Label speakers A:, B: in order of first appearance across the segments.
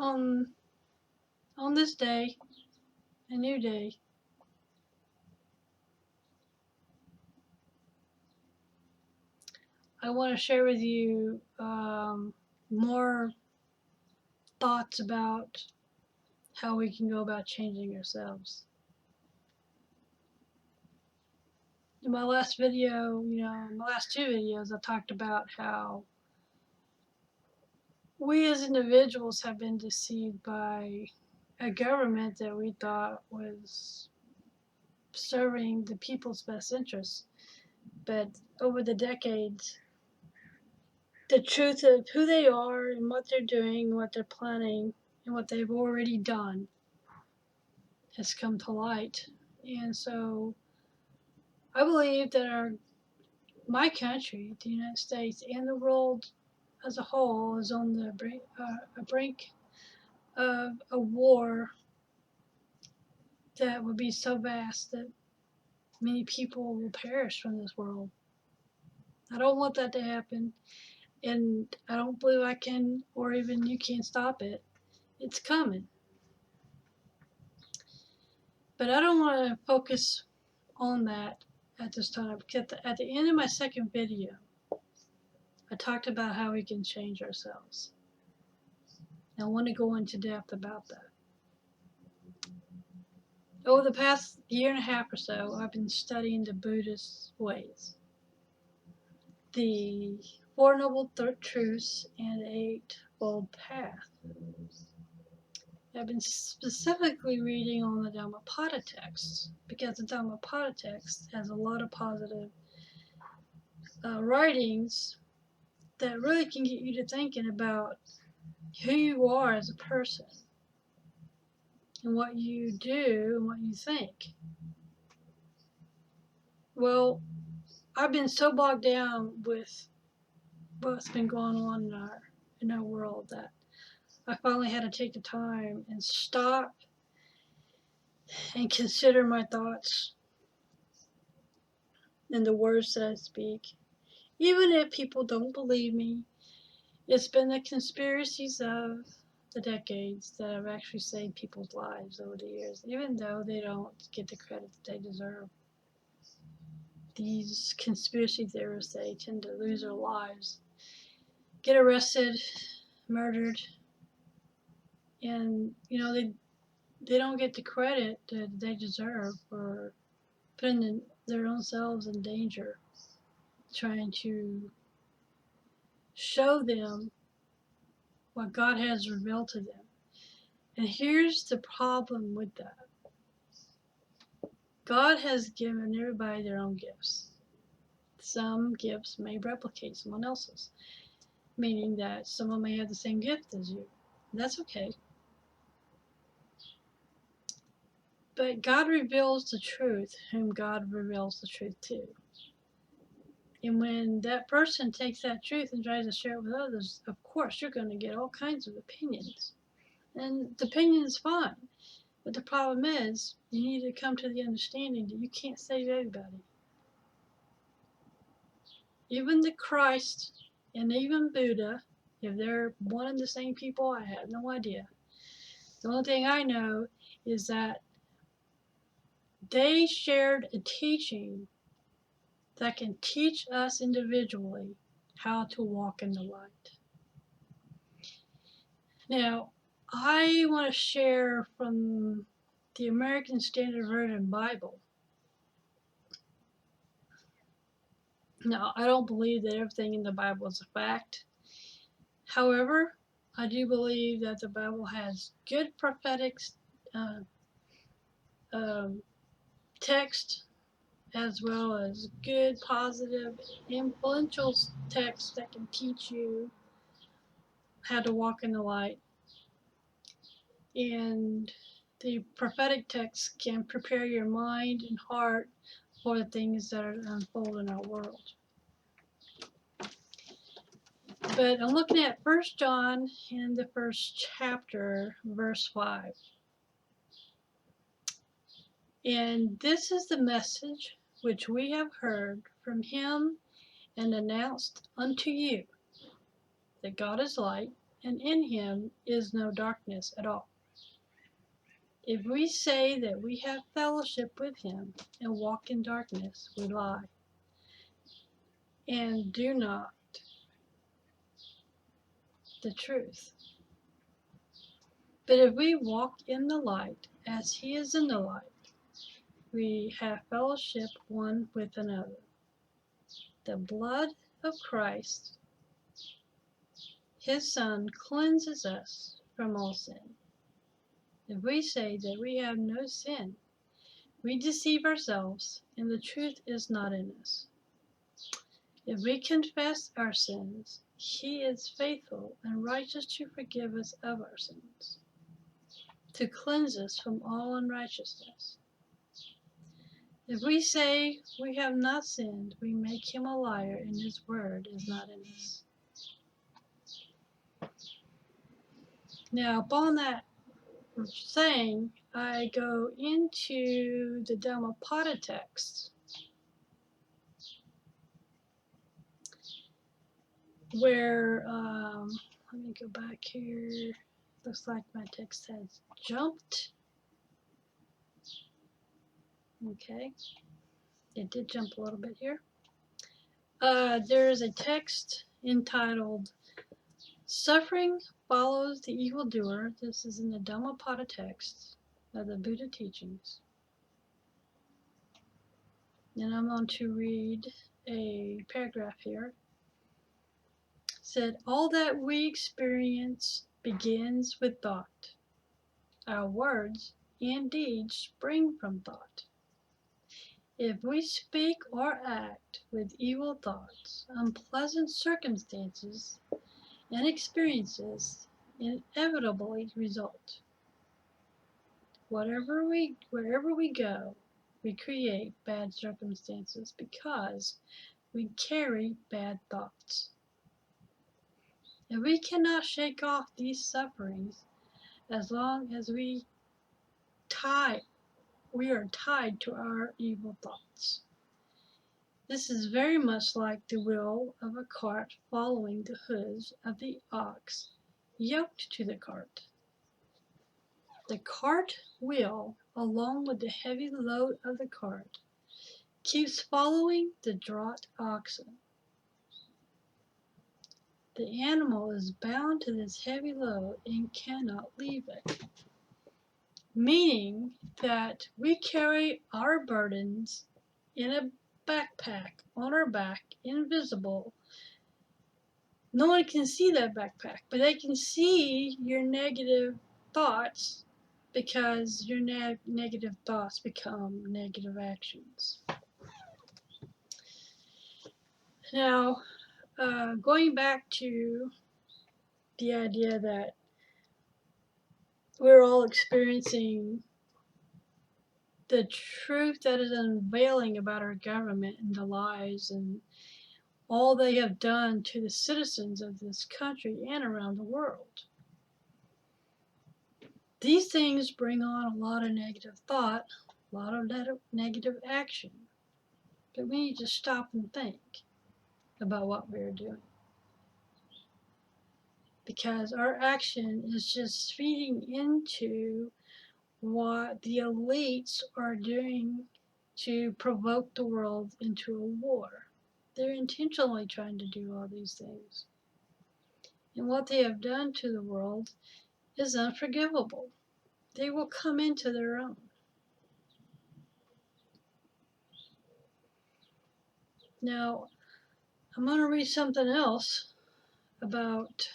A: on this day, a new day, I want to share with you more thoughts about how we can go about changing ourselves. In my last video, in my last two videos, I talked about how we as individuals have been deceived by a government that we thought was serving the people's best interests. But over the decades, the truth of who they are and what they're doing, what they're planning, and what they've already done has come to light. And so I believe that my country, the United States, and the world as a whole is on the brink of a war that would be so vast that many people will perish from this world. I don't want that to happen, and I don't believe I can, or even you can stop it. It's coming. But I don't want to focus on that at this time, because at the end of my second video, I talked about how we can change ourselves. And I want to go into depth about that. Over the past year and a half or so, I've been studying the Buddhist ways, the Four Noble Truths and the Eightfold Path. I've been specifically reading on the Dhammapada text because the Dhammapada text has a lot of positive writings that really can get you to thinking about who you are as a person and what you do and what you think. Well, I've been so bogged down with what's been going on in our world that I finally had to take the time and stop and consider my thoughts and the words that I speak. Even if people don't believe me, it's been the conspiracies of the decades that have actually saved people's lives over the years, even though they don't get the credit that they deserve. These conspiracy theorists, they tend to lose their lives, get arrested, murdered, and they don't get the credit that they deserve for putting their own selves in danger, trying to show them what God has revealed to them. And here's the problem with that. God has given everybody their own gifts. Some gifts may replicate someone else's, meaning that someone may have the same gift as you. That's okay. But God reveals the truth, whom God reveals the truth to. And when that person takes that truth and tries to share it with others, of course, you're going to get all kinds of opinions. And the opinion is fine. But the problem is, you need to come to the understanding that you can't save everybody. Even the Christ and even Buddha, if they're one and the same people, I have no idea. The only thing I know is that they shared a teaching that can teach us individually how to walk in the light. Now, I want to share from the American Standard Version Bible. Now, I don't believe that everything in the Bible is a fact. However, I do believe that the Bible has good prophetic text, as well as good, positive, influential text that can teach you how to walk in the light. And the prophetic text can prepare your mind and heart for the things that are unfold in our world. But I'm looking at 1 John in the first chapter, verse 5. And this is the message which we have heard from him and announced unto you, that God is light, and in him is no darkness at all. If we say that we have fellowship with him and walk in darkness, we lie and do not the truth. But if we walk in the light as he is in the light, we have fellowship one with another. The blood of Christ, his Son, cleanses us from all sin. If we say that we have no sin, we deceive ourselves, and the truth is not in us. If we confess our sins, he is faithful and righteous to forgive us of our sins, to cleanse us from all unrighteousness. If we say we have not sinned, we make him a liar, and his word is not in us. Now, upon that saying, I go into the Dhammapada text, where, let me go back here. Looks like my text has jumped. Okay, it did jump a little bit here. There is a text entitled, Suffering Follows the Evildoer. This is in the Dhammapada text of the Buddha teachings. And I'm going to read a paragraph here. It said, all that we experience begins with thought. Our words and deeds spring from thought. If we speak or act with evil thoughts, unpleasant circumstances and experiences inevitably result. Wherever we go, we create bad circumstances because we carry bad thoughts. If we cannot shake off these sufferings as long as we are tied to our evil thoughts. This is very much like the wheel of a cart following the hooves of the ox yoked to the cart. The cart wheel, along with the heavy load of the cart, keeps following the draught oxen. The animal is bound to this heavy load and cannot leave it. Meaning that we carry our burdens in a backpack on our back, invisible. No one can see that backpack, but they can see your negative thoughts because your negative thoughts become negative actions. Now, going back to the idea that we're all experiencing the truth that is unveiling about our government and the lies and all they have done to the citizens of this country and around the world. These things bring on a lot of negative thought, a lot of negative action. But we need to stop and think about what we're doing. Because our action is just feeding into what the elites are doing to provoke the world into a war. They're intentionally trying to do all these things. And what they have done to the world is unforgivable. They will come into their own. Now, I'm going to read something else about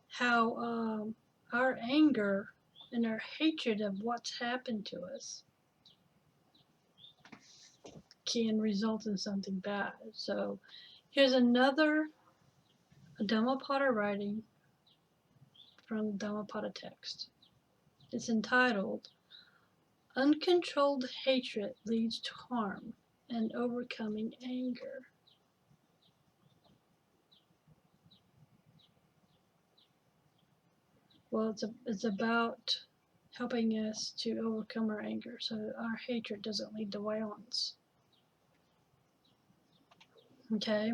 A: how our anger and our hatred of what's happened to us can result in something bad. So here's another Dhammapada writing from Dhammapada text. It's entitled, Uncontrolled Hatred Leads to Harm and Overcoming Anger. Well, it's about helping us to overcome our anger so our hatred doesn't lead to violence. Okay?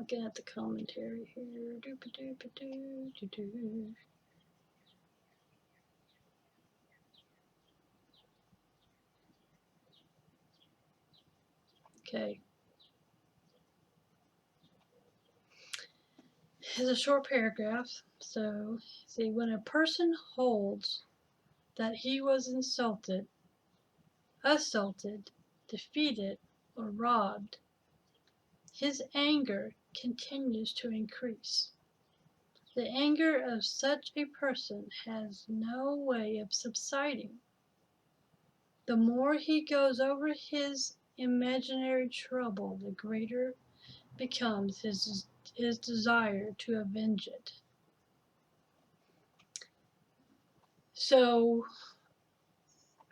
A: looking at the commentary here. Doo-ba-doo-ba-doo-doo-doo. Okay. It's a short paragraph. So, see, when a person holds that he was insulted, assaulted, defeated, or robbed, his anger continues to increase. The anger of such a person has no way of subsiding. The more he goes over his imaginary trouble, the greater becomes his desire to avenge it. So,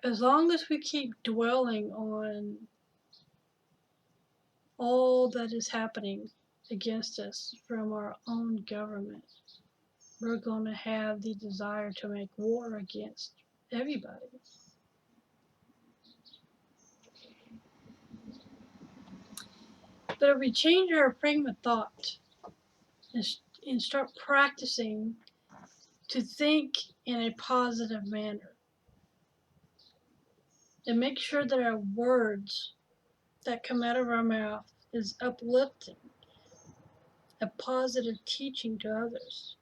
A: as long as we keep dwelling on all that is happening against us from our own government, we're going to have the desire to make war against everybody. But if we change our frame of thought and start practicing to think in a positive manner, and make sure that our words that come out of our mouth is uplifting, a positive teaching to others.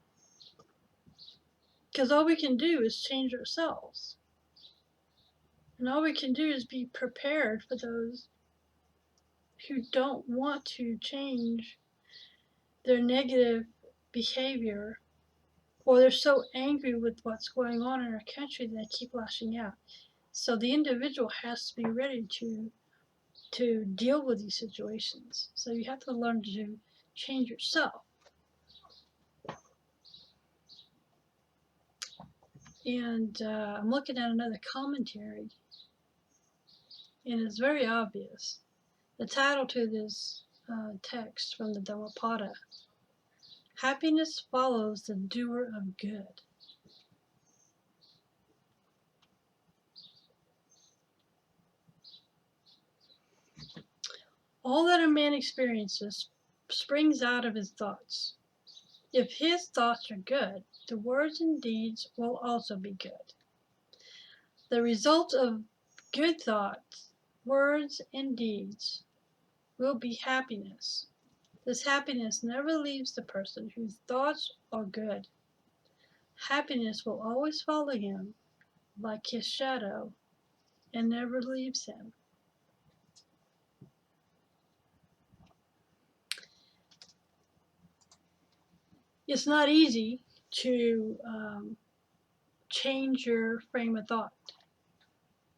A: Because all we can do is change ourselves. And all we can do is be prepared for those who don't want to change their negative behavior, or they're so angry with what's going on in our country that they keep lashing out. So the individual has to be ready to deal with these situations. So you have to learn to change yourself. And I'm looking at another commentary, and it's very obvious. The title to this text from the Dhammapada: Happiness follows the doer of good. All that a man experiences springs out of his thoughts. If his thoughts are good, the words and deeds will also be good. The result of good thoughts, words, and deeds will be happiness. This happiness never leaves the person whose thoughts are good. Happiness will always follow him like his shadow and never leaves him. It's not easy to change your frame of thought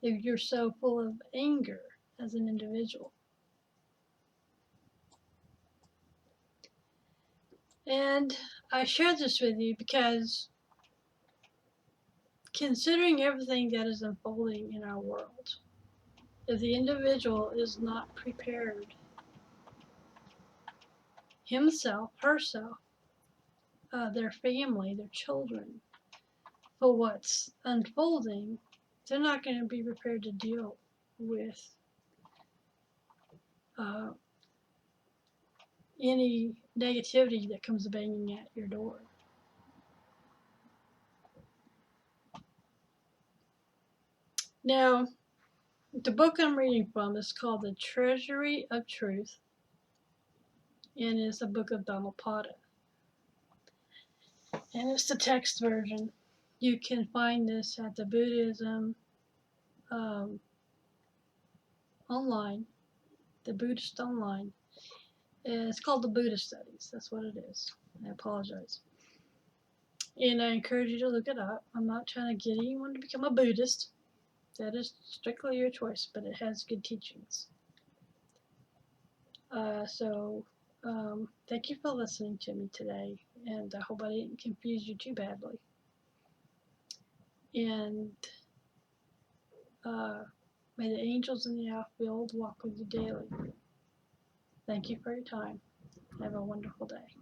A: if you're so full of anger as an individual. And I share this with you because considering everything that is unfolding in our world, if the individual is not prepared himself, herself, their family, their children, for what's unfolding, they're not going to be prepared to deal with any negativity that comes banging at your door. Now, the book I'm reading from is called The Treasury of Truth, and it's a book of Dhammapada. And it's the text version. You can find this at the Buddhism online, the Buddhist online. It's called the Buddhist Studies. That's what it is. I apologize. And I encourage you to look it up. I'm not trying to get anyone to become a Buddhist. That is strictly your choice, but it has good teachings. Thank you for listening to me today, and I hope I didn't confuse you too badly. And may the angels in the outfield walk with you daily. Thank you for your time. Have a wonderful day.